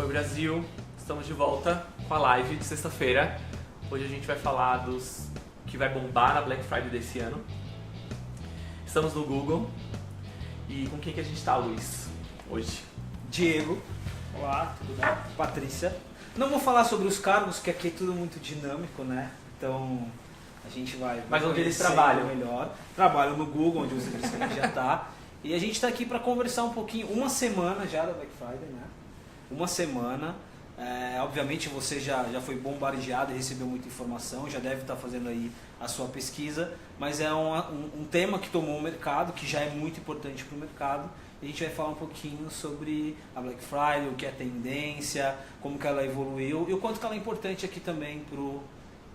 Brasil, estamos de volta com a live de sexta-feira. Hoje a gente vai falar dos que vai bombar na Black Friday desse ano. Estamos no Google. E com quem que a gente está, Luiz, hoje? Diego. Olá, tudo bem? Patrícia. Não vou falar sobre os cargos, que aqui é tudo muito dinâmico, né? Então a gente vai... Mas onde eles trabalham? Melhor. Trabalham no Google, onde você disse que a gente já está. E a gente está aqui para conversar um pouquinho, uma semana já da Black Friday, né? Uma semana. Obviamente você já foi bombardeado e recebeu muita informação, já deve estar fazendo aí a sua pesquisa, mas é um tema que tomou o mercado, que já é muito importante para o mercado. E a gente vai falar um pouquinho sobre a Black Friday, o que é tendência, como que ela evoluiu e o quanto que ela é importante aqui também para o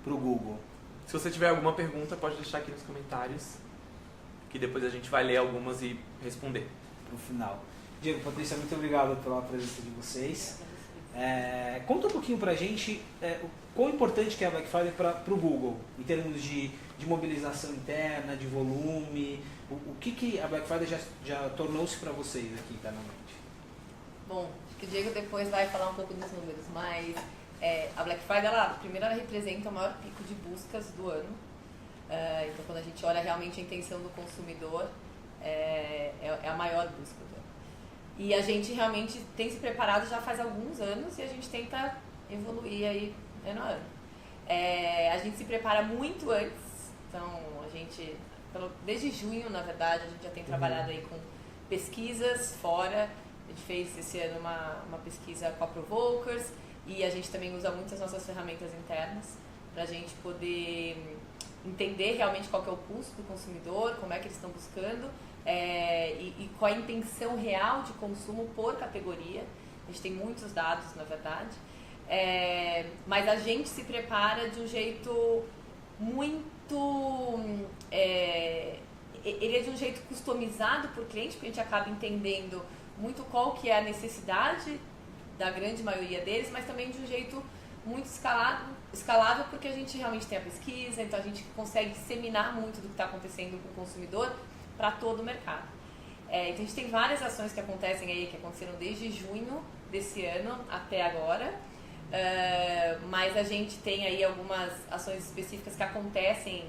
Google. Se você tiver alguma pergunta, pode deixar aqui nos comentários, que depois a gente vai ler algumas e responder. No final. Diego, Patrícia, muito obrigado pela presença de vocês. Conta um pouquinho pra gente o quão importante que é a Black Friday para o Google, em termos de mobilização interna, de volume, o que a Black Friday já tornou-se para vocês aqui internamente? Bom, acho que o Diego depois vai falar um pouco dos números, mas a Black Friday, primeiro ela representa o maior pico de buscas do ano. Então quando a gente olha realmente a intenção do consumidor, é a maior busca do ano. E a gente realmente tem se preparado já faz alguns anos e a gente tenta evoluir aí ano a ano. A gente se prepara muito antes, então a gente, desde junho na verdade, a gente já tem trabalhado aí com pesquisas fora. A gente fez esse ano uma pesquisa com a Provokers e a gente também usa muitas nossas ferramentas internas para a gente poder entender realmente qual que é o pulso do consumidor, como é que eles estão buscando. E qual a intenção real de consumo por categoria. A gente tem muitos dados, na verdade, mas a gente se prepara de um jeito muito... ele é de um jeito customizado por cliente, porque a gente acaba entendendo muito qual que é a necessidade da grande maioria deles, mas também de um jeito muito escalável, porque a gente realmente tem a pesquisa, então a gente consegue disseminar muito do que está acontecendo com o consumidor para todo o mercado. Então a gente tem várias ações que acontecem aí, que aconteceram desde junho desse ano até agora, mas a gente tem aí algumas ações específicas que acontecem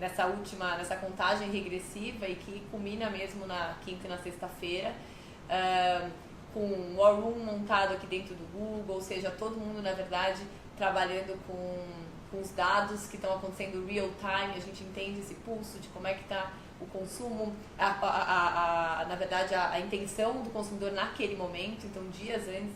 nessa contagem regressiva e que culmina mesmo na quinta e na sexta-feira, com um War Room montado aqui dentro do Google, ou seja, todo mundo na verdade trabalhando com os dados que estão acontecendo real time, a gente entende esse pulso de como é que está o consumo, na verdade a intenção do consumidor naquele momento, então dias antes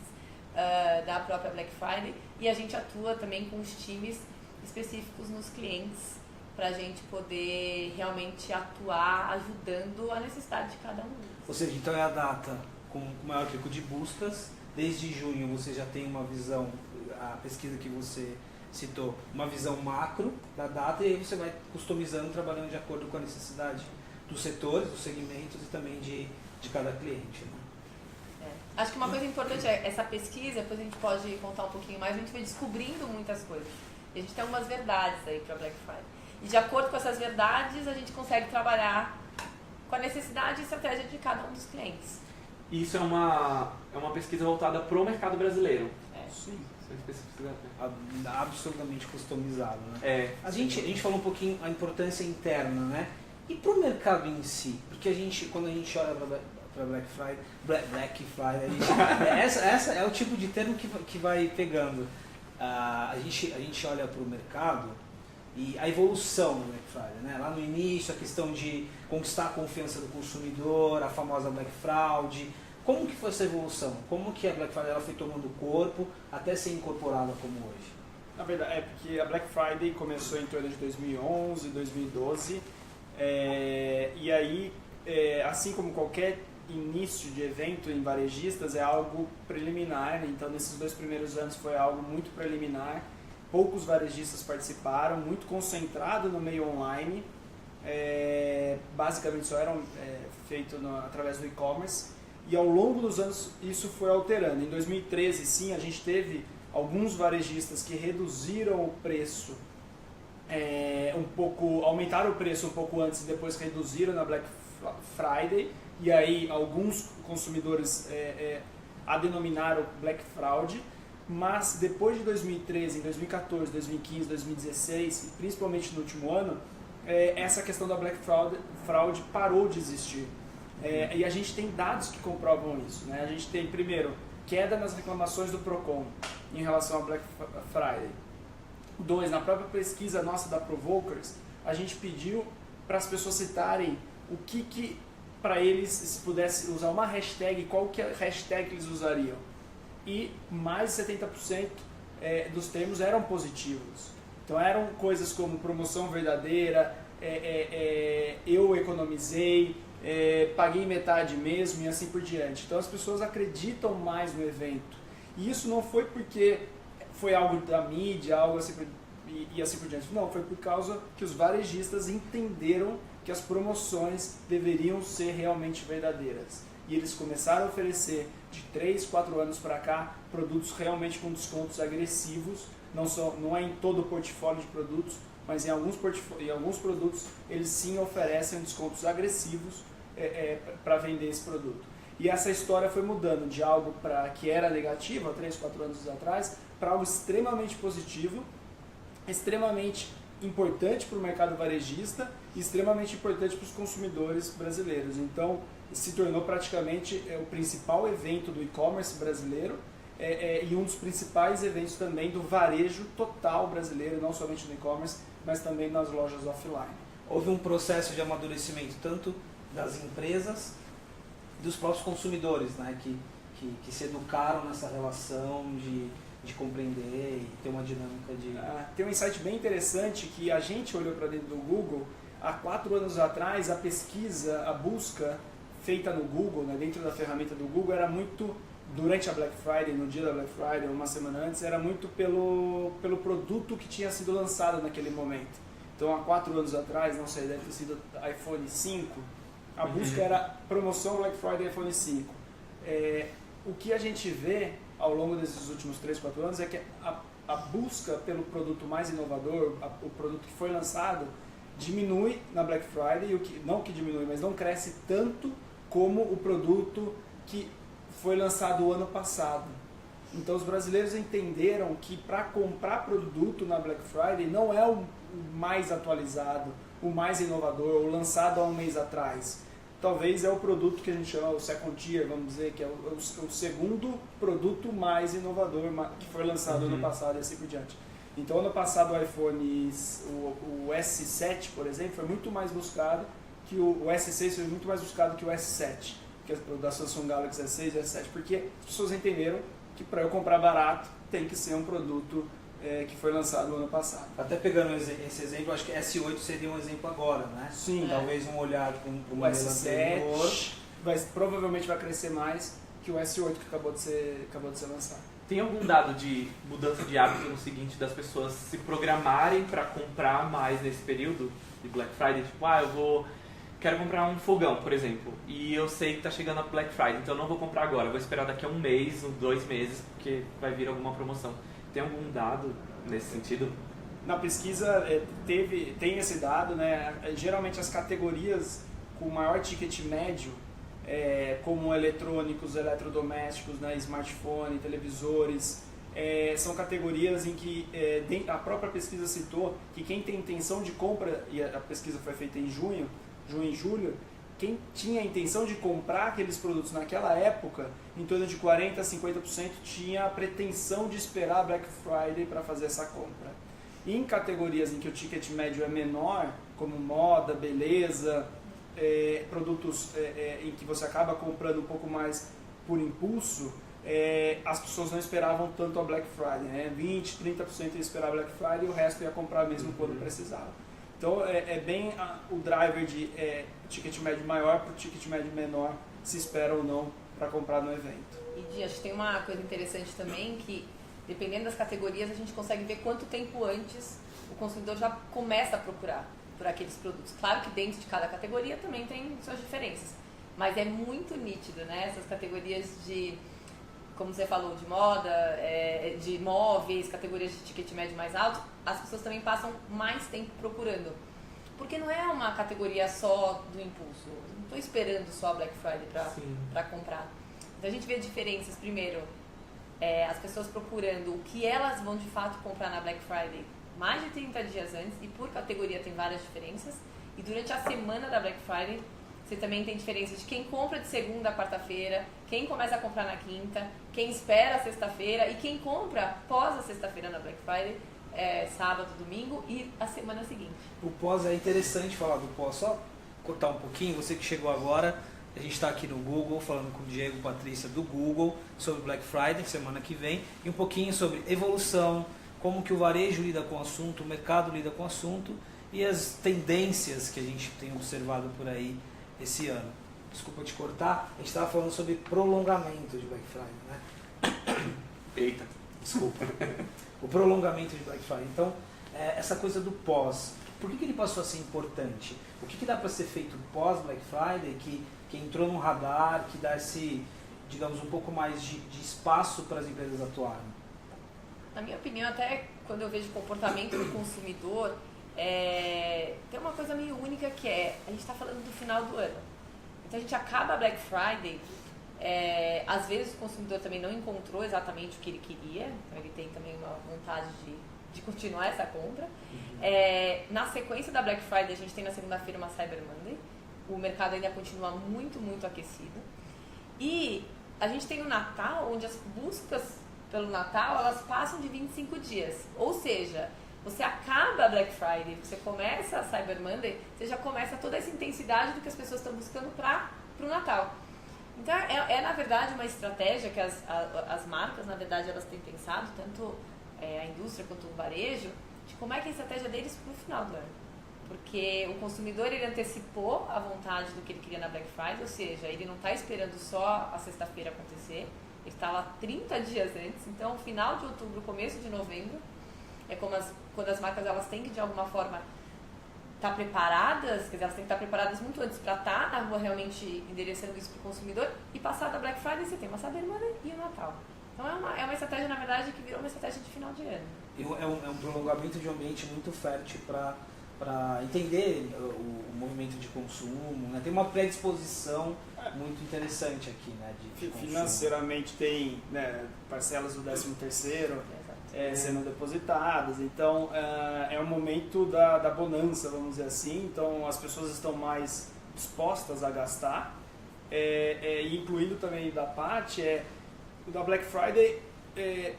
da própria Black Friday, e a gente atua também com os times específicos nos clientes para a gente poder realmente atuar ajudando a necessidade de cada um deles. Ou seja, então é a data com o maior pico de buscas, desde junho você já tem uma visão, a pesquisa que você citou, uma visão macro da data, e aí você vai customizando, trabalhando de acordo com a necessidade dos setores, dos segmentos e também de cada cliente, né? Acho que uma coisa importante é essa pesquisa, depois a gente pode contar um pouquinho mais, a gente vai descobrindo muitas coisas. E a gente tem algumas verdades aí para Black Friday. E de acordo com essas verdades, a gente consegue trabalhar com a necessidade e estratégia de cada um dos clientes. Isso é uma pesquisa voltada para o mercado brasileiro. Sim. Absolutamente customizado, né? A gente falou um pouquinho a importância interna, né? E para o mercado em si? Porque quando a gente olha para Black Friday, essa é o tipo de termo que vai pegando. A gente olha para o mercado e a evolução do Black Friday, né? Lá no início, a questão de conquistar a confiança do consumidor, a famosa Black Fraud. Como que foi essa evolução? Como que a Black Friday ela foi tomando corpo até ser incorporada como hoje? Na verdade, porque a Black Friday começou em torno de 2011, 2012, e aí, assim como qualquer início de evento em varejistas, é algo preliminar, então nesses 2 primeiros anos foi algo muito preliminar, poucos varejistas participaram, muito concentrado no meio online, basicamente só eram feito através do e-commerce. E ao longo dos anos isso foi alterando. Em 2013, sim, a gente teve alguns varejistas que reduziram o preço aumentaram o preço um pouco antes e depois reduziram na Black Friday. E aí alguns consumidores a denominar o Black Fraud, mas depois de 2013, em 2014, 2015, 2016 e principalmente no último ano, essa questão da Black Fraud parou de existir. E a gente tem dados que comprovam isso, né? A gente tem, primeiro, queda nas reclamações do Procon em relação ao Black Friday. 2, na própria pesquisa nossa da Provokers, a gente pediu para as pessoas citarem o que para eles, se pudesse usar uma hashtag, qual que é a hashtag que eles usariam. E mais de 70% dos termos eram positivos. Então eram coisas como promoção verdadeira, eu economizei, paguei metade mesmo e assim por diante. Então as pessoas acreditam mais no evento. E isso não foi porque foi algo da mídia, algo assim e assim por diante. Não, foi por causa que os varejistas entenderam que as promoções deveriam ser realmente verdadeiras. E eles começaram a oferecer de 3, 4 anos para cá produtos realmente com descontos agressivos. Não é em todo o portfólio de produtos, mas em alguns produtos eles sim oferecem descontos agressivos para vender esse produto. E essa história foi mudando de algo que era negativo há 3, 4 anos atrás para algo extremamente positivo, extremamente importante para o mercado varejista e extremamente importante para os consumidores brasileiros. Então, se tornou praticamente o principal evento do e-commerce brasileiro e um dos principais eventos também do varejo total brasileiro, não somente no e-commerce, mas também nas lojas offline. Houve um processo de amadurecimento tanto das empresas e dos próprios consumidores, né, que se educaram nessa relação de compreender e ter uma dinâmica de... Tem um insight bem interessante que a gente olhou para dentro do Google. Há 4 anos atrás, a pesquisa, a busca feita no Google, né, dentro da ferramenta do Google, era muito, durante a Black Friday, no dia da Black Friday, uma semana antes, era muito pelo produto que tinha sido lançado naquele momento. Então, há 4 anos atrás, não sei, deve ter sido iPhone 5, a busca era promoção Black Friday iPhone 5. O que a gente vê ao longo desses últimos 3, 4 anos é que a busca pelo produto mais inovador, o produto que foi lançado, diminui na Black Friday, não que diminui, mas não cresce tanto como o produto que foi lançado o ano passado. Então os brasileiros entenderam que para comprar produto na Black Friday não é o mais atualizado, o mais inovador, o lançado há um mês atrás. Talvez é o produto que a gente chama o second tier, vamos dizer, que é o segundo produto mais inovador que foi lançado ano passado e assim por diante. Então, ano passado o iPhone, o S7, por exemplo, foi muito mais buscado que o S6 foi muito mais buscado que o S7, que é o da Samsung Galaxy S6 e S7, porque as pessoas entenderam que para eu comprar barato tem que ser um produto que foi lançado no ano passado. Até pegando esse exemplo, acho que S8 seria um exemplo agora, né? Sim. Talvez um olhar para o modelo anterior. Provavelmente vai crescer mais que o S8 que acabou de ser lançado. Tem algum dado de mudança de hábito no seguinte, das pessoas se programarem para comprar mais nesse período de Black Friday? Tipo, quero comprar um fogão, por exemplo, e eu sei que está chegando a Black Friday, então eu não vou comprar agora, vou esperar daqui a 1 mês, 2 meses, porque vai vir alguma promoção. Tem algum dado nesse sentido? Na pesquisa tem esse dado, né? Geralmente as categorias com maior ticket médio, como eletrônicos, eletrodomésticos, né? Smartphone, televisores, são categorias em que a própria pesquisa citou que quem tem intenção de compra, e a pesquisa foi feita em junho e julho, quem tinha a intenção de comprar aqueles produtos naquela época, em torno de 40% a 50% tinha a pretensão de esperar a Black Friday para fazer essa compra. E em categorias em que o ticket médio é menor, como moda, beleza, produtos em que você acaba comprando um pouco mais por impulso, as pessoas não esperavam tanto a Black Friday, né? 20%, 30% ia esperar a Black Friday e o resto ia comprar mesmo quando precisava. Então é bem o driver de ticket médio maior para o ticket médio menor, se espera ou não para comprar no evento. E acho que tem uma coisa interessante também, que dependendo das categorias a gente consegue ver quanto tempo antes o consumidor já começa a procurar por aqueles produtos. Claro que dentro de cada categoria também tem suas diferenças, mas é muito nítido, né? Essas categorias de, como você falou, de moda, de móveis, categorias de ticket médio mais alto, as pessoas também passam mais tempo procurando. Porque não é uma categoria só do impulso. Não estou esperando só a Black Friday para comprar. Então a gente vê diferenças, primeiro, as pessoas procurando o que elas vão de fato comprar na Black Friday mais de 30 dias antes, e por categoria tem várias diferenças. E durante a semana da Black Friday, você também tem diferença de quem compra de segunda a quarta-feira, quem começa a comprar na quinta, quem espera a sexta-feira e quem compra pós a sexta-feira na Black Friday, sábado, domingo e a semana seguinte. O pós é interessante falar do pós, só cortar um pouquinho, você que chegou agora, a gente está aqui no Google falando com o Diego e Patrícia do Google sobre Black Friday, semana que vem, e um pouquinho sobre evolução, como que o varejo lida com o assunto, o mercado lida com o assunto e as tendências que a gente tem observado por aí esse ano. Desculpa te cortar, a gente estava falando sobre prolongamento de Black Friday, né? Eita. Desculpa. O prolongamento de Black Friday. Então, essa coisa do pós, por que ele passou a ser importante? O que dá para ser feito pós Black Friday que entrou no radar, que dá esse, digamos, um pouco mais de espaço para as empresas atuarem? Na minha opinião, até quando eu vejo o comportamento do consumidor, tem uma coisa meio única que a gente está falando do final do ano. Então a gente acaba a Black Friday, às vezes o consumidor também não encontrou exatamente o que ele queria, então ele tem também uma vontade de continuar essa compra. Na sequência da Black Friday, a gente tem na segunda-feira uma Cyber Monday, o mercado ainda continua muito, muito aquecido. E a gente tem o Natal, onde as buscas pelo Natal, elas passam de 25 dias. Ou seja, você acaba a Black Friday, você começa a Cyber Monday, você já começa toda essa intensidade do que as pessoas estão buscando para o Natal. Então, na verdade, uma estratégia que as marcas, na verdade, elas têm pensado, tanto a indústria quanto o varejo, de como é que é a estratégia deles para o final do ano. Porque o consumidor, ele antecipou a vontade do que ele queria na Black Friday, ou seja, ele não está esperando só a sexta-feira acontecer, ele está lá 30 dias antes. Então, final de outubro, começo de novembro, é quando as marcas elas têm que, de alguma forma, estar preparadas, quer dizer, elas têm que estar preparadas muito antes para estar na rua realmente endereçando isso para o consumidor. E passada a Black Friday, você tem uma Cyber Monday e o Natal. Então, é uma estratégia, na verdade, que virou uma estratégia de final de ano. É um prolongamento de um ambiente muito fértil para entender o movimento de consumo, né? Tem uma predisposição muito interessante aqui, né? De financeiramente tem, né, parcelas do 13º sendo depositadas, então é um momento da bonança, vamos dizer assim, então as pessoas estão mais dispostas a gastar, e incluindo também da parte, da Black Friday,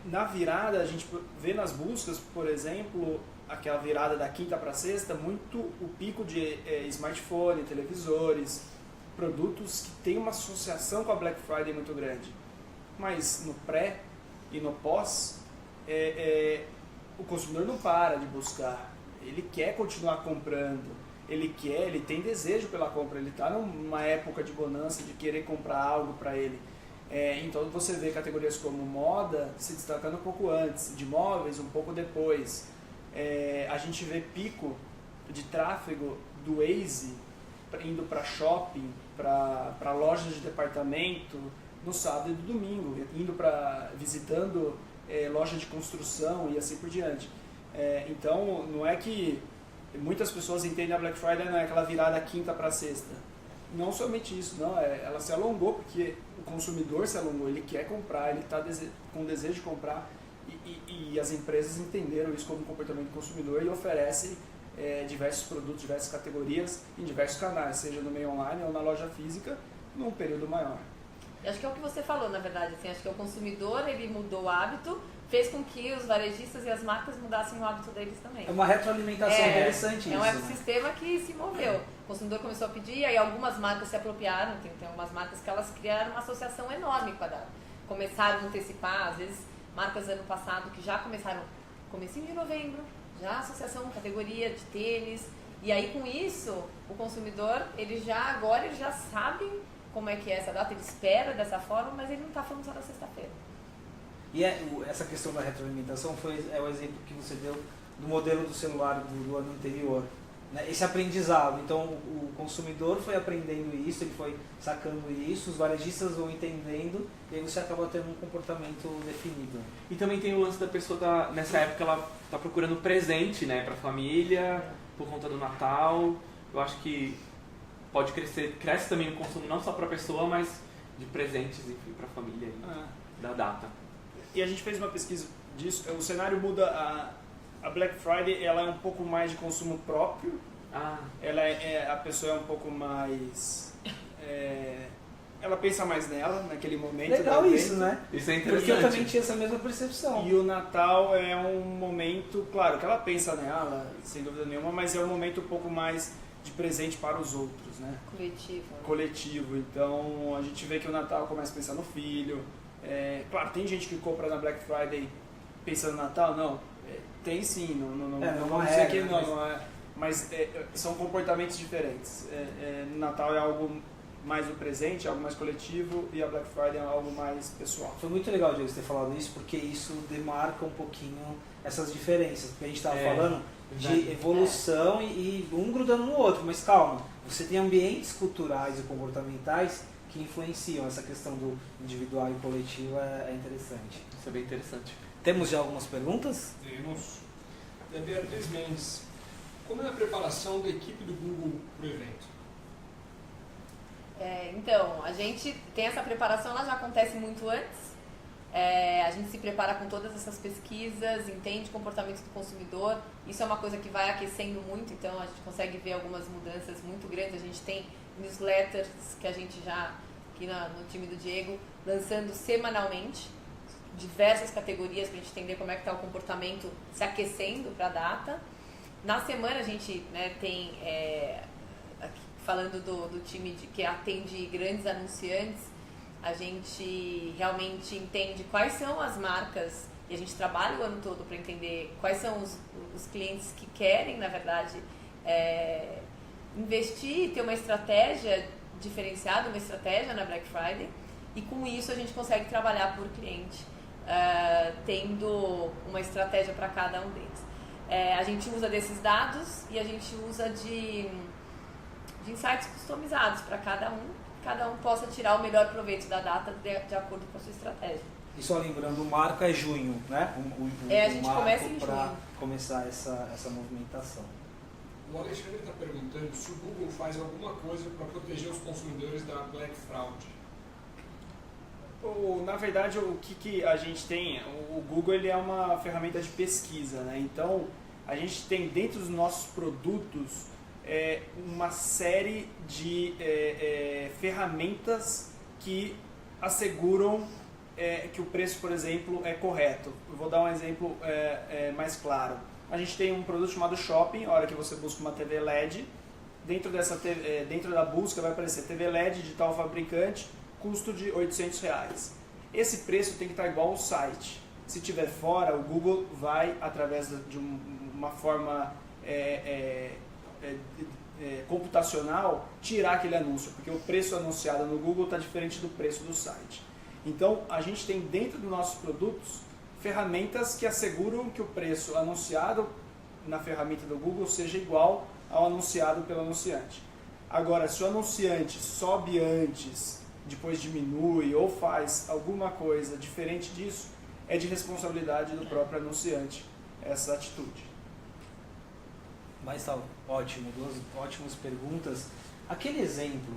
na virada a gente vê nas buscas, por exemplo, aquela virada da quinta para sexta, muito o pico de smartphone, televisores, produtos que tem uma associação com a Black Friday muito grande. Mas no pré e no pós, o consumidor não para de buscar. Ele quer continuar comprando, ele tem desejo pela compra, ele está numa época de bonança, de querer comprar algo para ele. Então você vê categorias como moda se destacando um pouco antes, de móveis um pouco depois. A gente vê pico de tráfego do Waze indo para shopping, para lojas de departamento no sábado e no domingo, visitando loja de construção e assim por diante. Então não é que muitas pessoas entendem a Black Friday, não é aquela virada quinta para sexta. Não somente isso, não, ela se alongou porque o consumidor se alongou, ele quer comprar, ele está com desejo de comprar. E as empresas entenderam isso como comportamento do consumidor e oferecem diversos produtos, diversas categorias em diversos canais, seja no meio online ou na loja física, num período maior. Eu acho que é o que você falou, na verdade. Assim, acho que o consumidor ele mudou o hábito, fez com que os varejistas e as marcas mudassem o hábito deles também. É uma retroalimentação interessante isso. É um ecossistema que se moveu. O consumidor começou a pedir, e aí algumas marcas se apropriaram. Tem algumas marcas que elas criaram uma associação enorme com a data. Começaram a antecipar, às vezes marcas ano passado que já começaram comecinho de novembro, já associação, categoria de tênis, e aí com isso o consumidor agora ele já sabe como é que é essa data, ele espera dessa forma, mas ele não está falando só da sexta-feira. E essa questão da retroalimentação é o exemplo que você deu do modelo do celular do ano anterior, né? Esse aprendizado, então o consumidor foi aprendendo isso, ele foi sacando isso, os varejistas vão entendendo e aí você acaba tendo um comportamento definido. E também tem o lance da pessoa, nessa época ela está procurando presente, né, para a família, por conta do Natal. Eu acho que cresce também o consumo não só para a pessoa, mas de presentes, enfim, para a família da data. E a gente fez uma pesquisa disso, o cenário muda, a Black Friday ela é um pouco mais de consumo próprio, a pessoa é um pouco mais... ela pensa mais nela, naquele momento. Legal isso, né? Isso é interessante. Porque eu também tinha essa mesma percepção. E o Natal é um momento, claro, que ela pensa nela, sem dúvida nenhuma, mas é um momento um pouco mais de presente para os outros, né? Coletivo. Então, a gente vê que o Natal começa a pensar no filho. Claro, tem gente que compra na Black Friday pensando no Natal? Não. Tem sim, não vou dizer que não é. Mas são comportamentos diferentes. No Natal é algo mais do presente, algo mais coletivo, e a Black Friday é algo mais pessoal. Foi muito legal, Diego, você ter falado isso, porque isso demarca um pouquinho essas diferenças. Porque a gente estava falando de evolução e um grudando no outro, mas calma, você tem ambientes culturais e comportamentais que influenciam essa questão do individual e coletivo, é interessante. Isso é bem interessante. Temos já algumas perguntas? Temos. Da Beatriz Mendes. Como é a preparação da equipe do Google para o evento? Então, a gente tem essa preparação, ela já acontece muito antes. A gente se prepara com todas essas pesquisas, entende o comportamento do consumidor. Isso é uma coisa que vai aquecendo muito, então a gente consegue ver algumas mudanças muito grandes. A gente tem newsletters que a gente já, aqui no time do Diego, lançando semanalmente, diversas categorias para a gente entender como é que está o comportamento se aquecendo para a data. Na semana a gente tem, aqui, falando do time que atende grandes anunciantes, a gente realmente entende quais são as marcas, e a gente trabalha o ano todo para entender quais são os clientes que querem, na verdade, investir e ter uma estratégia diferenciada, uma estratégia na Black Friday, e com isso a gente consegue trabalhar por cliente, tendo uma estratégia para cada um deles. A gente usa desses dados e a gente usa de insights customizados para cada um possa tirar o melhor proveito da data de acordo com a sua estratégia. E só lembrando, o marco é junho, né? A gente começa em junho. Para começar essa movimentação. O Alexandre está perguntando se o Google faz alguma coisa para proteger os consumidores da Black Fraud. Na verdade, o que a gente tem, o Google ele é uma ferramenta de pesquisa, né? Então, a gente tem dentro dos nossos produtos uma série de ferramentas que asseguram que o preço, por exemplo, é correto. Eu vou dar um exemplo mais claro. A gente tem um produto chamado Shopping, a hora que você busca uma TV LED, dentro da busca vai aparecer TV LED de tal fabricante, custo de R$800. Esse preço tem que estar igual ao site. Se tiver fora, o Google vai, através de uma forma computacional, tirar aquele anúncio, porque o preço anunciado no Google está diferente do preço do site. Então, a gente tem dentro dos nossos produtos ferramentas que asseguram que o preço anunciado na ferramenta do Google seja igual ao anunciado pelo anunciante. Agora, se o anunciante sobe antes, depois diminui ou faz alguma coisa diferente disso, é de responsabilidade do próprio anunciante essa atitude. Mas tá ótimo, duas ótimas perguntas. Aquele exemplo,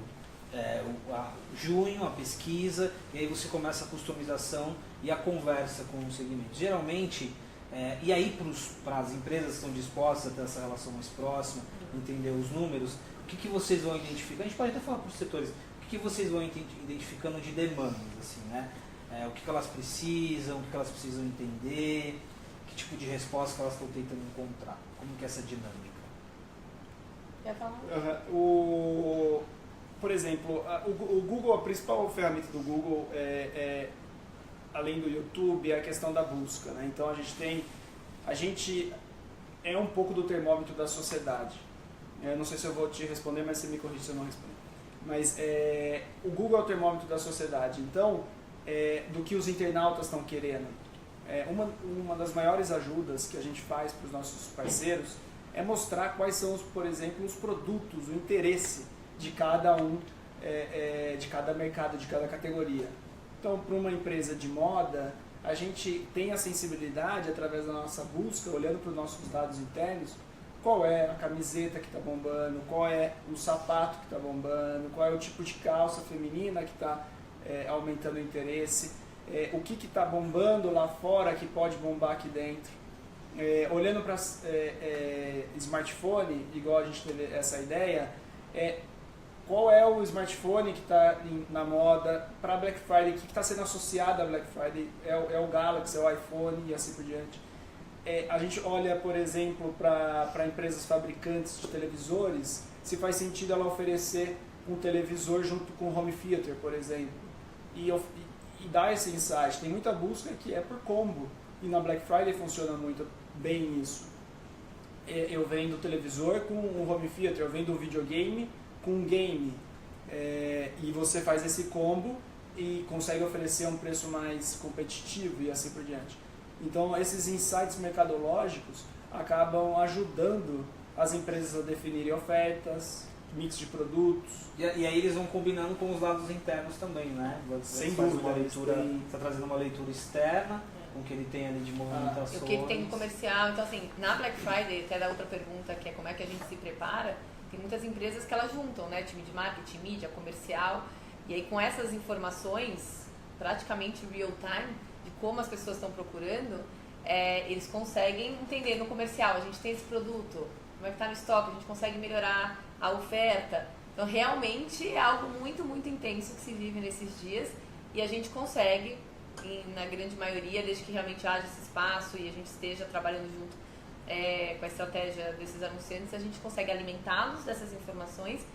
junho, a pesquisa, e aí você começa a customização e a conversa com os segmentos. Geralmente, e aí para as empresas que estão dispostas a ter essa relação mais próxima, entender os números, o que vocês vão identificar? A gente pode até falar para os setores, o que vocês vão identificando de demandas, assim, né? O que elas precisam, o que elas precisam entender, que tipo de resposta que elas estão tentando encontrar, como que é essa dinâmica? Quer falar? Por exemplo, o Google, a principal ferramenta do Google além do YouTube, é a questão da busca, né? Então a gente é um pouco do termômetro da sociedade. Eu não sei se eu vou te responder, mas você me corrige se eu não responder. Mas o Google é o termômetro da sociedade. Então, do que os internautas estão querendo. Uma das maiores ajudas que a gente faz para os nossos parceiros é mostrar quais são, por exemplo, os produtos, o interesse de cada de cada mercado, de cada categoria. Então, para uma empresa de moda, a gente tem a sensibilidade, através da nossa busca, olhando para os nossos dados internos, qual é a camiseta que está bombando, qual é o sapato que está bombando, qual é o tipo de calça feminina que está aumentando o interesse, o que está bombando lá fora que pode bombar aqui dentro. Olhando para smartphone, igual a gente teve essa ideia, qual é o smartphone que está na moda para Black Friday, o que está sendo associado a Black Friday, é o Galaxy, é o iPhone e assim por diante. A gente olha, por exemplo, para empresas fabricantes de televisores, se faz sentido ela oferecer um televisor junto com o home theater, por exemplo, e dar esse insight. Tem muita busca que é por combo, e na Black Friday funciona muito bem isso. Eu vendo televisor com um home theater, eu vendo um videogame com um game, e você faz esse combo e consegue oferecer um preço mais competitivo e assim por diante. Então esses insights mercadológicos acabam ajudando as empresas a definirem ofertas, mix de produtos. E aí eles vão combinando com os dados internos também, né? Você Sem faz dúvida, uma leitura, está trazendo uma leitura externa, com o que ele tem ali de movimentações. E o que ele tem no comercial. Então, assim, na Black Friday, até da outra pergunta, que é como é que a gente se prepara, tem muitas empresas que elas juntam, né? Time de marketing, mídia, comercial. E aí, com essas informações, praticamente real time, de como as pessoas estão procurando, eles conseguem entender no comercial. A gente tem esse produto, como é que está no estoque, a gente consegue melhorar a oferta. Então, realmente é algo muito, muito intenso que se vive nesses dias e a gente consegue, na grande maioria, desde que realmente haja esse espaço e a gente esteja trabalhando junto com a estratégia desses anunciantes, a gente consegue alimentá-los dessas informações,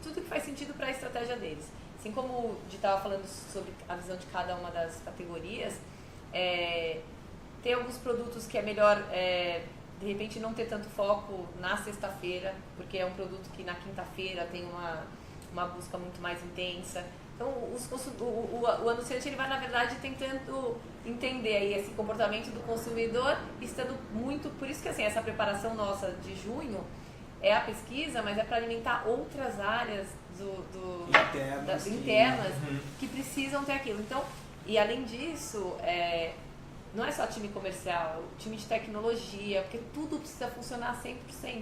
tudo que faz sentido para a estratégia deles. Assim como o Di estava falando sobre a visão de cada uma das categorias, tem alguns produtos que é melhor, de repente, não ter tanto foco na sexta-feira, porque é um produto que na quinta-feira tem uma busca muito mais intensa. Então, o anunciante ele vai, na verdade, tentando entender aí esse comportamento do consumidor, estando muito... Por isso que assim, essa preparação nossa de junho é a pesquisa, mas é para alimentar outras áreas internas que precisam ter aquilo. Então, e além disso, não é só time comercial, time de tecnologia, porque tudo precisa funcionar 100%. Se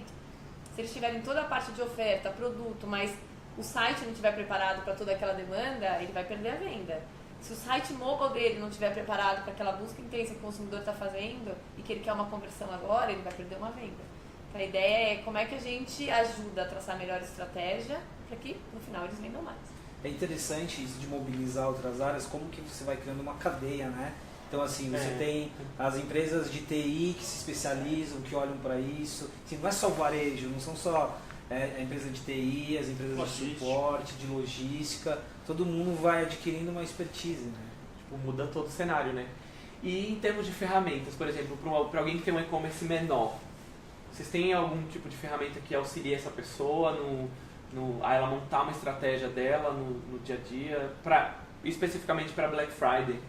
eles tiverem toda a parte de oferta, produto, mas o site não estiver preparado para toda aquela demanda, ele vai perder a venda. Se o site mobile dele não estiver preparado para aquela busca intensa que o consumidor está fazendo e que ele quer uma conversão agora, ele vai perder uma venda. Então, a ideia é como é que a gente ajuda a traçar a melhor estratégia para que no final eles vendam mais. É interessante isso de mobilizar outras áreas, como que você vai criando uma cadeia, né? Então, assim, você tem as empresas de TI que se especializam, que olham para isso. Assim, não é só o varejo, não são só a empresa de TI, as empresas de suporte, de logística. Todo mundo vai adquirindo uma expertise, né? Tipo, muda todo o cenário, né? E em termos de ferramentas, por exemplo, para alguém que tem um e-commerce menor, vocês têm algum tipo de ferramenta que auxilie essa pessoa a ela montar uma estratégia dela no dia a dia, especificamente para Black Friday?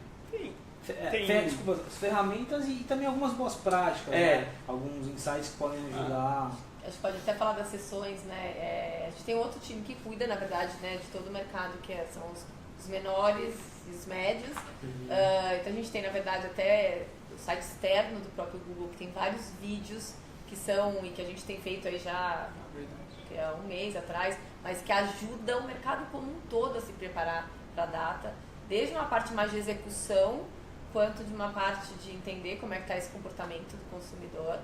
Desculpa, ferramentas e também algumas boas práticas, né? Alguns insights que podem ajudar. A gente pode até falar das sessões, né? A gente tem outro time que cuida, na verdade, né, de todo o mercado, que são os menores e os médios. Então a gente tem, na verdade, até o site externo do próprio Google, que tem vários vídeos que a gente tem feito aí já há um mês atrás, mas que ajudam o mercado como um todo a se preparar para a data, desde uma parte mais de execução, quanto de uma parte de entender como é que está esse comportamento do consumidor.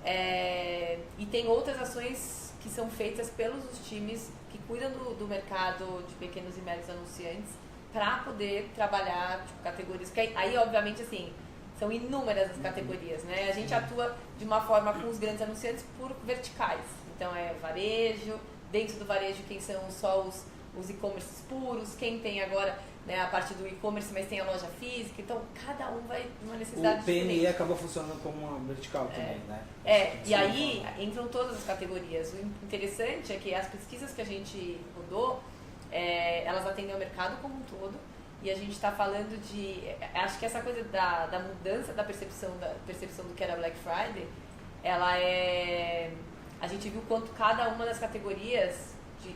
E tem outras ações que são feitas pelos times que cuidam do mercado de pequenos e médios anunciantes para poder trabalhar categorias. Porque aí, obviamente, assim, são inúmeras as categorias, né? A gente atua de uma forma com os grandes anunciantes por verticais. Então, varejo, dentro do varejo, quem são só os e-commerces puros, quem tem agora, né, a parte do e-commerce, mas tem a loja física. Então, cada um vai numa necessidade diferente. O PNE acaba funcionando como uma vertical também, né? E aí entram todas as categorias. O interessante é que as pesquisas que a gente rodou, elas atendem ao mercado como um todo. E a gente está falando de... Acho que essa coisa da mudança da percepção do que era Black Friday, ela a gente viu quanto cada uma das categorias de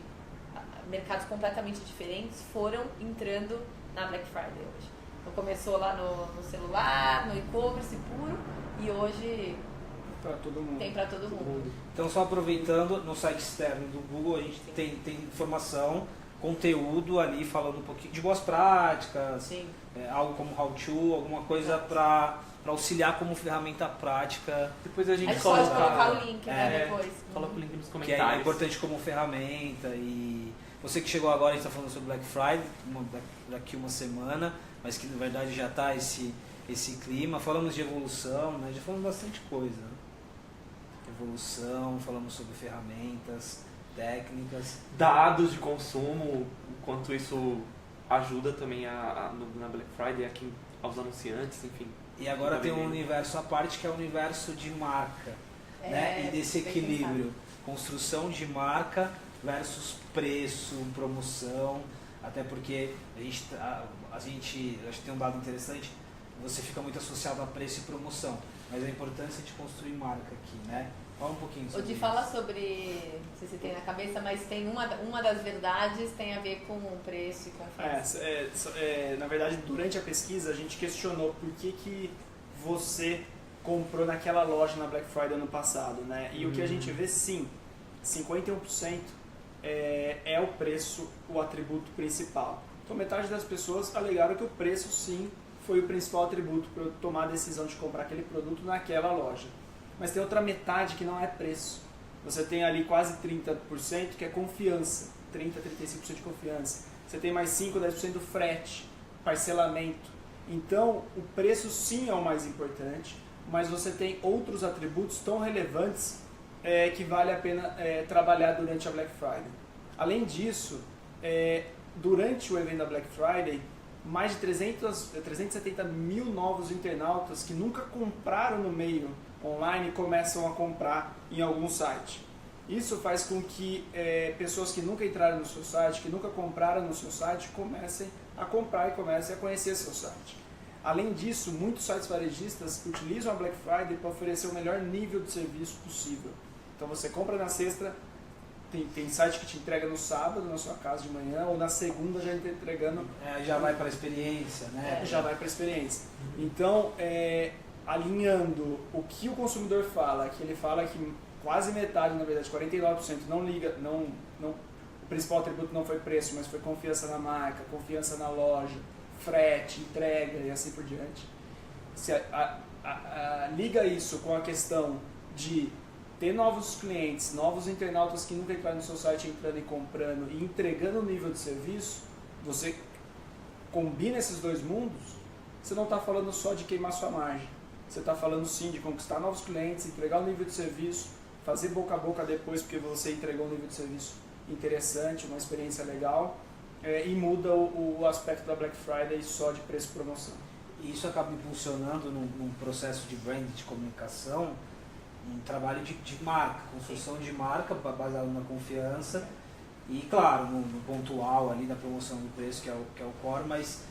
mercados completamente diferentes foram entrando na Black Friday hoje. Então começou lá no celular, no e-commerce puro, e hoje tem para todo mundo. Então, só aproveitando, no site externo do Google a gente tem informação conteúdo ali falando um pouquinho de boas práticas, algo como how to, alguma coisa para auxiliar como ferramenta prática. Depois a gente pode colocar o link, né, depois. Coloca o link nos Que comentários. é importante como ferramenta. E você que chegou agora, a gente está falando sobre Black Friday, daqui uma semana, mas que na verdade já está esse clima. Falamos de evolução, né? Já falamos bastante coisa. Né? Evolução, falamos sobre ferramentas, técnicas. Dados de consumo, o quanto isso ajuda também na Black Friday, aqui aos anunciantes, enfim. E agora tem um universo à parte que é o universo de marca, né? E desse equilíbrio, construção de marca versus preço, promoção, até porque a gente acho que tem um dado interessante, você fica muito associado a preço e promoção, mas a importância de construir marca aqui, né? Fala um pouquinho sobre isso. Fala sobre, não sei se tem na cabeça, mas tem uma das verdades tem a ver com o preço e com na verdade, durante a pesquisa, a gente questionou por que você comprou naquela loja na Black Friday ano passado, né? E o que a gente vê, sim, 51% é o preço, o atributo principal. Então, metade das pessoas alegaram que o preço, sim, foi o principal atributo para eu tomar a decisão de comprar aquele produto naquela loja. Mas tem outra metade que não é preço. Você tem ali quase 30% que é confiança, 30%, 35% de confiança. Você tem mais 5%, 10% do frete, parcelamento. Então, o preço sim é o mais importante, mas você tem outros atributos tão relevantes que vale a pena trabalhar durante a Black Friday. Além disso, durante o evento da Black Friday, mais de 370 mil novos internautas que nunca compraram no meio online começam a comprar em algum site. Isso faz com que pessoas que nunca entraram no seu site, que nunca compraram no seu site, comecem a comprar e comecem a conhecer seu site. Além disso, muitos sites varejistas utilizam a Black Friday para oferecer o melhor nível de serviço possível. Então você compra na sexta, tem site que te entrega no sábado na sua casa de manhã, ou na segunda já está entregando... já vai para a experiência, né? Já vai para a experiência. Então, alinhando o que o consumidor fala, que ele fala que quase metade, na verdade, 49% não liga, o principal atributo não foi preço, mas foi confiança na marca, confiança na loja, frete, entrega e assim por diante. Se liga isso com a questão de ter novos clientes, novos internautas que nunca entraram no seu site entrando e comprando e entregando o nível de serviço, você combina esses dois mundos, você não está falando só de queimar sua margem. Você está falando sim de conquistar novos clientes, entregar o nível de serviço, fazer boca a boca depois porque você entregou um nível de serviço interessante, uma experiência legal, e muda o aspecto da Black Friday só de preço e promoção. E isso acaba impulsionando num processo de brand, de comunicação, um trabalho de marca, construção de marca baseado na confiança e, claro, no pontual ali da promoção do preço, que é o core, mas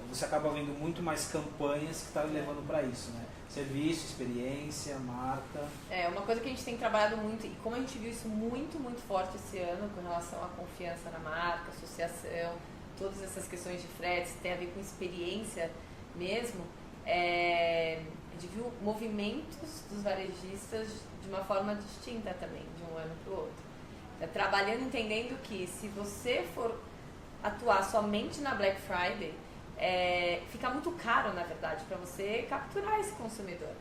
você acaba vendo muito mais campanhas que estão levando para isso, né? Serviço, experiência, marca. Uma coisa que a gente tem trabalhado muito, e como a gente viu isso muito, muito forte esse ano, com relação à confiança na marca, associação, todas essas questões de fretes, tem a ver com experiência mesmo, a gente viu movimentos dos varejistas de uma forma distinta também, de um ano para o outro. Trabalhando, entendendo que se você for atuar somente na Black Friday, fica muito caro, na verdade, para você capturar esse consumidor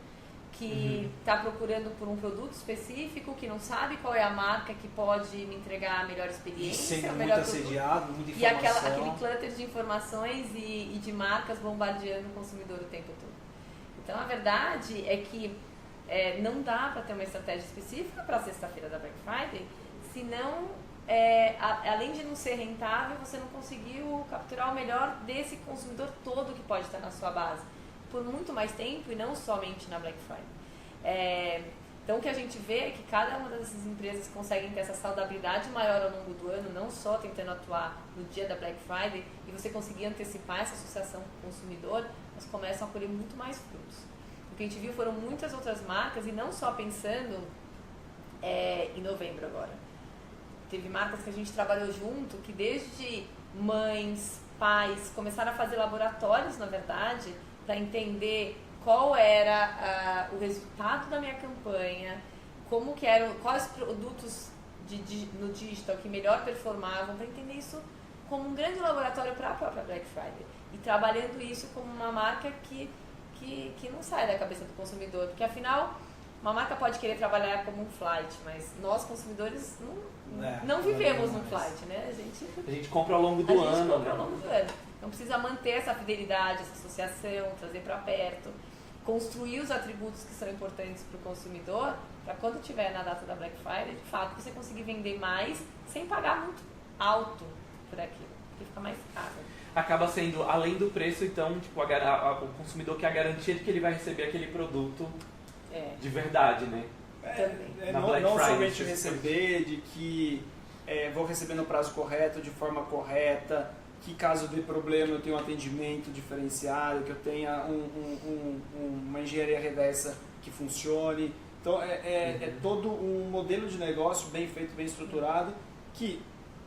que está procurando por um produto específico, que não sabe qual é a marca que pode me entregar a melhor experiência, sendo o melhor muito assediado, muita e informação. aquele cluster de informações e de marcas bombardeando o consumidor o tempo todo. Então, a verdade é que não dá para ter uma estratégia específica para a sexta-feira da Black Friday, senão, além de não ser rentável, você não conseguiu capturar o melhor desse consumidor todo que pode estar na sua base, por muito mais tempo e não somente na Black Friday. Então, o que a gente vê é que cada uma dessas empresas conseguem ter essa saudabilidade maior ao longo do ano, não só tentando atuar no dia da Black Friday, e você conseguir antecipar essa associação com o consumidor, mas começam a colher muito mais frutos. O que a gente viu foram muitas outras marcas, e não só pensando em novembro agora. Teve marcas que a gente trabalhou junto, que desde mães, pais, começaram a fazer laboratórios, na verdade, para entender qual era o resultado da minha campanha, como que eram, quais produtos no digital que melhor performavam, para entender isso como um grande laboratório para a própria Black Friday. E trabalhando isso como uma marca que não sai da cabeça do consumidor. Porque, afinal, uma marca pode querer trabalhar como um flight, mas nós, consumidores, não vivemos num flight, né? A gente compra ao longo do ano. Compra ao longo do ano. Então, precisa manter essa fidelidade, essa associação, trazer para perto, construir os atributos que são importantes para o consumidor, para quando estiver na data da Black Friday, de fato, você conseguir vender mais sem pagar muito alto por aquilo, porque fica mais caro. Acaba sendo, além do preço, então, tipo, o consumidor quer a garantia de que ele vai receber aquele produto de verdade, né? Não somente receber, de que vou receber no prazo correto, de forma correta, que caso dê problema eu tenha um atendimento diferenciado, que eu tenha uma engenharia reversa que funcione. Então é todo um modelo de negócio bem feito, bem estruturado, que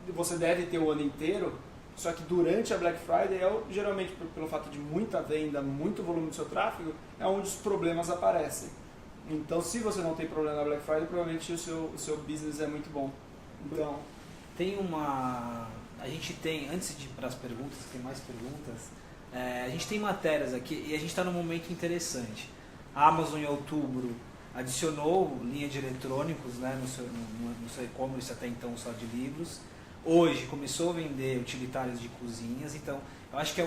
você deve ter o ano inteiro. Só que durante a Black Friday, geralmente pelo fato de muita venda, muito volume do seu tráfego, é onde os problemas aparecem. Então, se você não tem problema na Black Friday, provavelmente o seu business é muito bom. Então, a gente tem, antes de ir para as perguntas, tem mais perguntas, a gente tem matérias aqui e a gente está num momento interessante. A Amazon, em outubro, adicionou linha de eletrônicos, né, no seu e-commerce, até então só de livros. Hoje começou a vender utilitários de cozinhas, então eu acho que é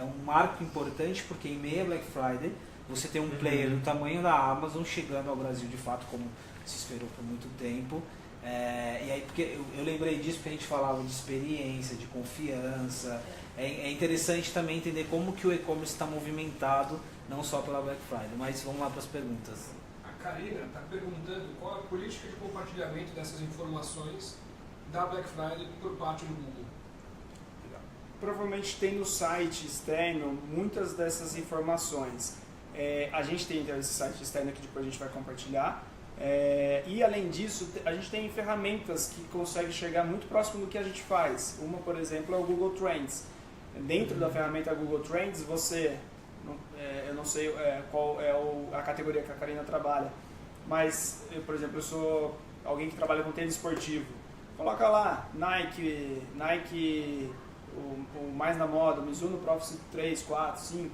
um marco importante, porque em meio a Black Friday você tem um player do tamanho da Amazon chegando ao Brasil de fato, como se esperou por muito tempo. E aí, porque eu lembrei disso porque a gente falava de experiência, de confiança. É interessante também entender como que o e-commerce está movimentado, não só pela Black Friday. Mas vamos lá para as perguntas. A Karina está perguntando qual a política de compartilhamento dessas informações da Black Friday por parte do Google. Provavelmente tem no site externo muitas dessas informações. A gente tem então esse site externo que depois a gente vai compartilhar. E além disso, a gente tem ferramentas que conseguem chegar muito próximo do que a gente faz. Uma, por exemplo, é o Google Trends. Dentro da ferramenta Google Trends, você, eu não sei qual é a categoria que a Karina trabalha, mas, por exemplo, eu sou alguém que trabalha com tênis esportivo. Coloca lá Nike, o mais na moda, Mizuno Prof 3, 4, 5,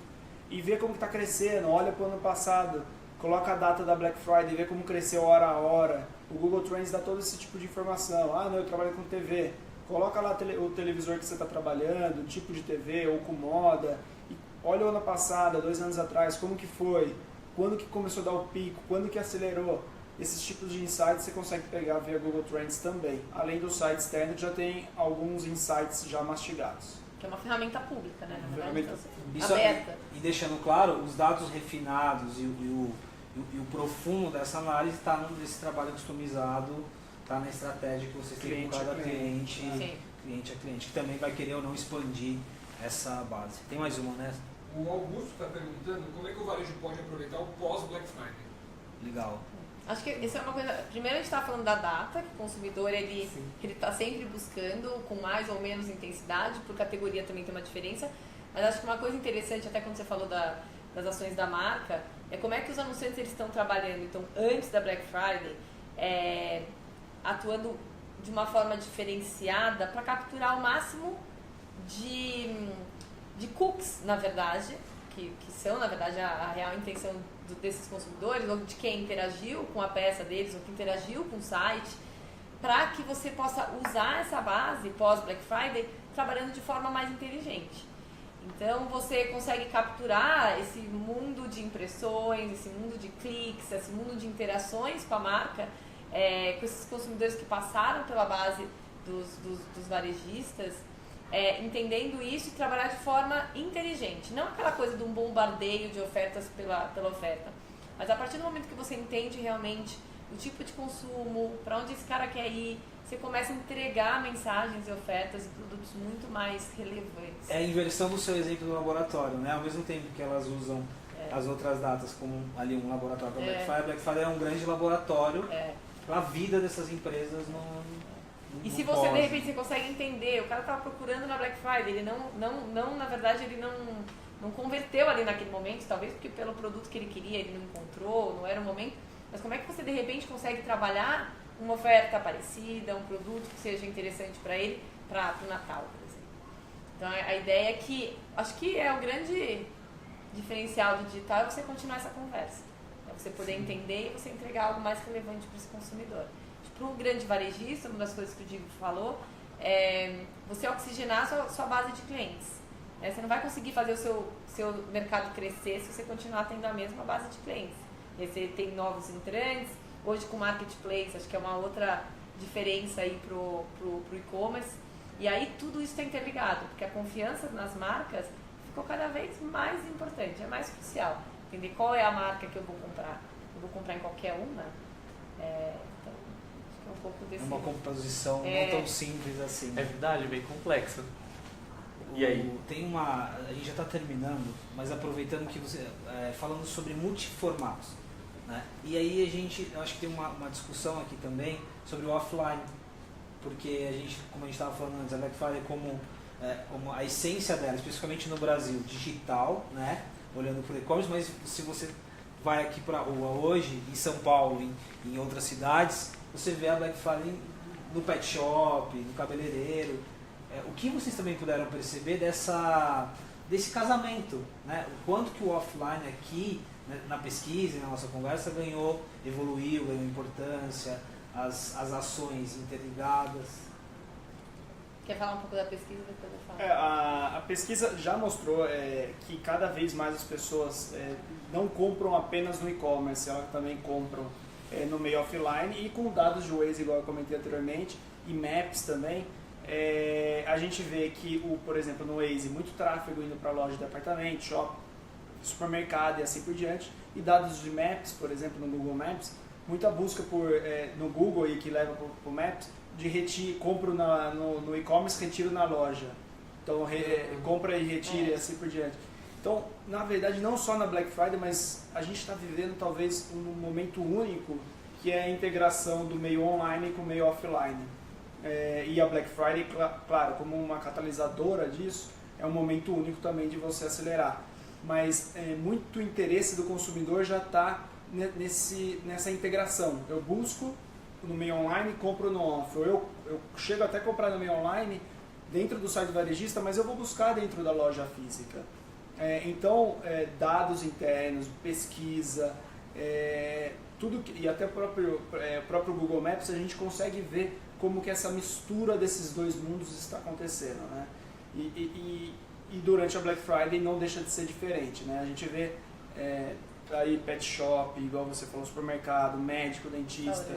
e vê como está crescendo, olha para o ano passado, coloca a data da Black Friday, vê como cresceu hora a hora. O Google Trends dá todo esse tipo de informação. Não, eu trabalho com TV. Coloca lá o televisor que você está trabalhando, o tipo de TV, ou com moda. E olha o ano passado, 2 anos atrás, como que foi, quando que começou a dar o pico, quando que acelerou. Esses tipos de insights você consegue pegar via Google Trends também. Além do site externo, que já tem alguns insights já mastigados. Que é uma ferramenta pública, né? Uma ferramenta aberta. E deixando claro, os dados refinados e o profundo dessa análise está nesse trabalho customizado, está na estratégia que vocês têm com cada cliente a cliente, que também vai querer ou não expandir essa base. Tem mais uma, né? O Augusto está perguntando como é que o varejo pode aproveitar o pós-Black Friday. Legal. Acho que isso é uma coisa... Primeiro a gente está falando da data, que o consumidor ele está sempre buscando com mais ou menos intensidade, por categoria também tem uma diferença, mas acho que uma coisa interessante, até quando você falou das ações da marca, é como é que os anunciantes eles estão trabalhando, então, antes da Black Friday, atuando de uma forma diferenciada para capturar o máximo de cookies, na verdade, que são, na verdade, a real intenção desses consumidores, ou de quem interagiu com a peça deles, ou que interagiu com o site, para que você possa usar essa base pós-Black Friday trabalhando de forma mais inteligente. Então, você consegue capturar esse mundo de impressões, esse mundo de cliques, esse mundo de interações com a marca, com esses consumidores que passaram pela base dos varejistas, entendendo isso e trabalhar de forma inteligente. Não aquela coisa de um bombardeio de ofertas pela oferta. Mas a partir do momento que você entende realmente o tipo de consumo, para onde esse cara quer ir, você começa a entregar mensagens e ofertas e produtos muito mais relevantes. É a inversão do seu exemplo do laboratório, né? Ao mesmo tempo que elas usam as outras datas como ali um laboratório para Black Friday, a Black Friday é um grande laboratório para a vida dessas empresas E se você, de repente, você consegue entender, o cara estava procurando na Black Friday, ele na verdade, ele não converteu ali naquele momento, talvez porque pelo produto que ele queria ele não encontrou, não era o momento, mas como é que você, de repente, consegue trabalhar uma oferta parecida, um produto que seja interessante para ele, para o Natal, por exemplo. Então a ideia é que, acho que é o grande diferencial do digital é você continuar essa conversa. É você poder entender e você entregar algo mais relevante para esse consumidor. Para o grande varejista, uma das coisas que o Diego falou, é você oxigenar a sua base de clientes. Você não vai conseguir fazer o seu mercado crescer se você continuar tendo a mesma base de clientes. E você tem novos entrantes, hoje com marketplace, acho que é uma outra diferença aí pro e-commerce. E aí tudo isso está interligado, porque a confiança nas marcas ficou cada vez mais importante, é mais crucial. Entender qual é a marca que eu vou comprar. Eu vou comprar em qualquer uma? Então, acho que é um pouco desse... É uma composição não tão simples assim. É verdade, bem complexa. E aí? Tem a gente já está terminando, mas aproveitando que você... falando sobre multiformatos. Né? E aí a gente, acho que tem uma discussão aqui também sobre o offline. Porque a gente, como a gente estava falando antes, a Black Friday como a essência dela, especificamente no Brasil, digital, né? Olhando para o e-commerce, mas se você vai aqui para a rua hoje, em São Paulo, em outras cidades, você vê a Black Friday no pet shop, no cabeleireiro. O que vocês também puderam perceber desse casamento, né? O quanto que o offline aqui, né, na pesquisa, na nossa conversa, evoluiu, ganhou importância, as ações interligadas. Quer falar um pouco da pesquisa, depois eu falo? A pesquisa já mostrou que cada vez mais as pessoas não compram apenas no e-commerce, elas também compram no meio offline, e com dados de Waze, igual eu comentei anteriormente, e Maps também, a gente vê que, por exemplo, no Waze, muito tráfego indo para loja de apartamento, shopping, supermercado e assim por diante, e dados de Maps, por exemplo, no Google Maps, muita busca no Google e que leva para o Maps, de compro no e-commerce, retiro na loja. Então, compra e retira e assim por diante. Então, na verdade, não só na Black Friday, mas a gente está vivendo talvez um momento único, que é a integração do meio online com o meio offline. E a Black Friday, claro, como uma catalisadora disso, é um momento único também de você acelerar. Mas muito interesse do consumidor já está nessa integração. Eu busco no meio online e compro no off. Eu chego até a comprar no meio online dentro do site do varejista, mas eu vou buscar dentro da loja física. Então, dados internos, pesquisa, tudo e até o próprio Google Maps, a gente consegue ver como que essa mistura desses dois mundos está acontecendo, né? E durante a Black Friday não deixa de ser diferente, né? A gente vê aí pet shop, igual você falou, supermercado, médico, dentista,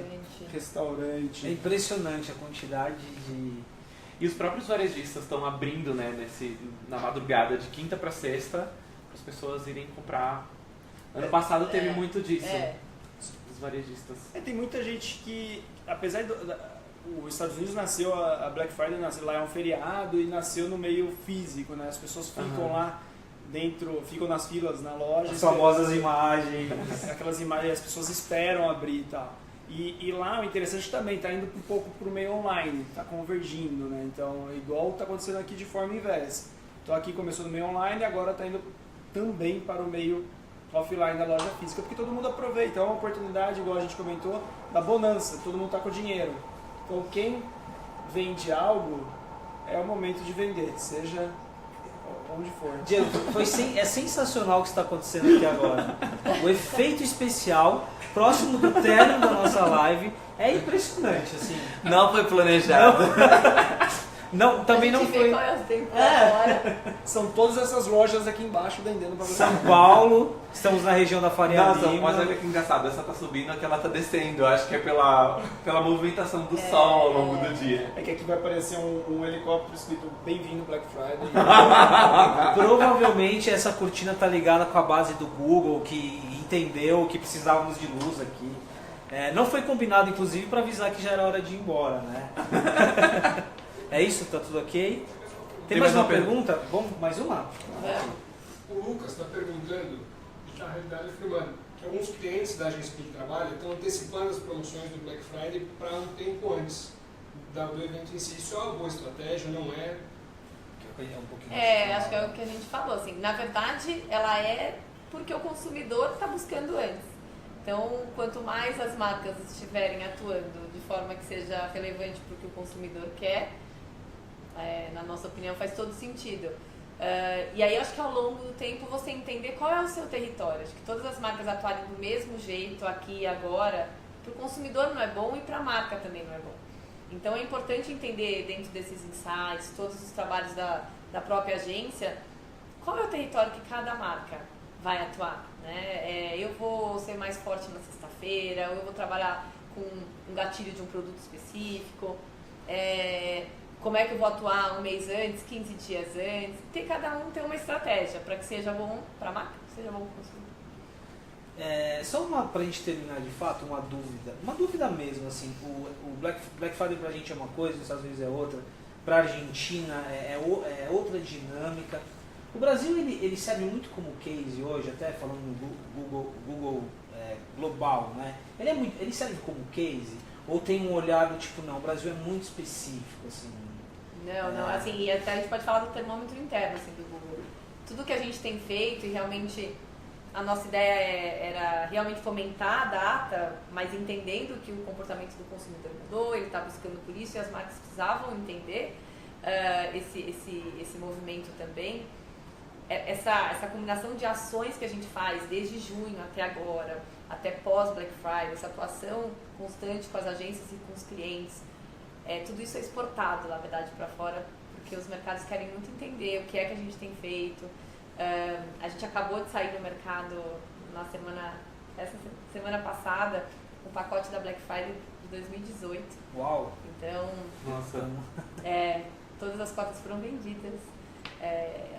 restaurante. É impressionante a quantidade de... E os próprios varejistas estão abrindo, né, na madrugada de quinta para sexta, para as pessoas irem comprar. Ano passado teve muito disso, os varejistas. Tem muita gente que, apesar os Estados Unidos nasceu, a Black Friday nasceu lá, é um feriado e nasceu no meio físico, né? As pessoas ficam lá dentro, ficam nas filas na loja. As famosas imagens. Aquelas imagens, as pessoas esperam abrir e tal. E lá o interessante também, está indo um pouco para o meio online, está convergindo, né? Então, igual está acontecendo aqui de forma inversa. Então aqui começou no meio online e agora está indo também para o meio offline da loja física, porque todo mundo aproveita, é uma oportunidade, igual a gente comentou, da bonança, todo mundo está com dinheiro. Então quem vende algo, é o momento de vender, seja onde for. Diego, é sensacional o que está acontecendo aqui agora. O efeito especial, próximo do término da nossa live, é impressionante, assim. Não foi planejado. Não, também não foi. Qual é o tempo agora. São todas essas lojas aqui embaixo vendendo para você. São Paulo, estamos na região da Faria Lima. Mas olha que engraçado, essa tá subindo, aquela tá descendo. Eu acho que é pela movimentação do sol ao longo do dia. É que aqui vai aparecer um helicóptero escrito Bem-vindo Black Friday. Provavelmente essa cortina tá ligada com a base do Google, que entendeu que precisávamos de luz aqui. Não foi combinado, inclusive, para avisar que já era hora de ir embora, né? É isso? Tá tudo ok? Tem mais uma pergunta? Bom, mais uma? O Lucas está perguntando, na realidade afirmando, que alguns clientes da agência que ele trabalha estão antecipando as promoções do Black Friday para um tempo antes do evento em si. Isso é uma boa estratégia, não é? Acho que é o que a gente falou. Assim, na verdade, ela é porque o consumidor está buscando antes. Então, quanto mais as marcas estiverem atuando de forma que seja relevante para o que o consumidor quer, na nossa opinião faz todo sentido. E aí acho que ao longo do tempo você entender qual é o seu território. Acho que todas as marcas atuarem do mesmo jeito aqui e agora, para o consumidor não é bom e para a marca também não é bom. Então é importante entender dentro desses insights, todos os trabalhos da própria agência, qual é o território que cada marca vai atuar, né? Eu vou ser mais forte na sexta-feira, ou eu vou trabalhar com um gatilho de um produto específico, como é que eu vou atuar um mês antes, 15 dias antes. Cada um tem uma estratégia para que seja bom para a marca, que seja bom para o consumidor. Só pra gente terminar de fato, uma dúvida mesmo, assim, o Black Friday pra gente é uma coisa, nos Estados Unidos é outra, pra Argentina é outra dinâmica. O Brasil ele serve muito como case hoje, até falando no Google global, né? Ele serve como case, ou tem um olhar do tipo, não, o Brasil é muito específico, assim. Não, assim, e até a gente pode falar do termômetro interno, assim, do Google. Tudo que a gente tem feito, e realmente a nossa ideia era realmente fomentar a data, mas entendendo que o comportamento do consumidor mudou, ele está buscando por isso, e as marcas precisavam entender esse movimento também. Essa combinação de ações que a gente faz desde junho até agora, até pós-Black Friday, essa atuação constante com as agências e com os clientes, tudo isso é exportado, na verdade, para fora, porque os mercados querem muito entender o que é que a gente tem feito. A gente acabou de sair no mercado essa semana passada, um pacote da Black Friday de 2018. Uau! Então, nossa, todas as cotas foram vendidas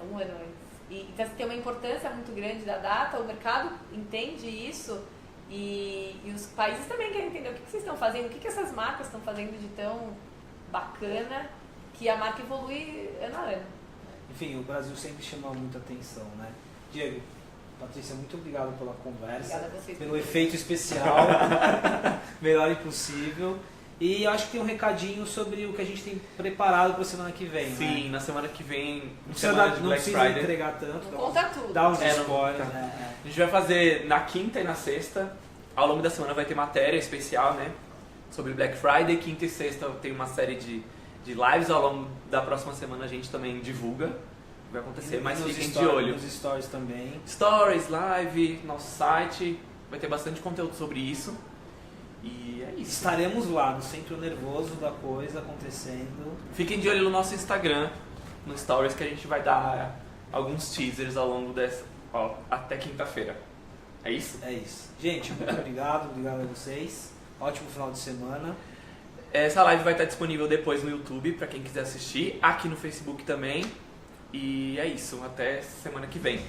um ano antes. Então tem uma importância muito grande da data, o mercado entende isso e os países também querem entender o que vocês estão fazendo, o que essas marcas estão fazendo de tão bacana que a marca evolui ano a ano. Enfim, o Brasil sempre chama muita atenção, né? Diego, Patrícia, muito obrigado pela conversa, Obrigada a vocês, pelo efeito especial, melhor impossível. E eu acho que tem um recadinho sobre o que a gente tem preparado para a semana que vem. Sim, né? Na semana que vem, não semana de não Black precisa Friday. entregar tanto. Não conta tudo. Dá uns não spoilers. conta. Né? A gente vai fazer na quinta e na sexta. Ao longo da semana vai ter matéria especial, né? Sobre Black Friday. Quinta e sexta tem uma série de lives. Ao longo da próxima semana a gente também divulga. Vai acontecer, mas fiquem de olho. Nos stories também. Stories, live, nosso site. Vai ter bastante conteúdo sobre isso. E é isso. Estaremos lá, no centro nervoso da coisa acontecendo. Fiquem de olho no nosso Instagram, no Stories, que a gente vai dar alguns teasers ao longo até quinta-feira. É isso? É isso. Gente, muito obrigado a vocês. Ótimo final de semana. Essa live vai estar disponível depois no YouTube, para quem quiser assistir, aqui no Facebook também. E é isso, até semana que vem.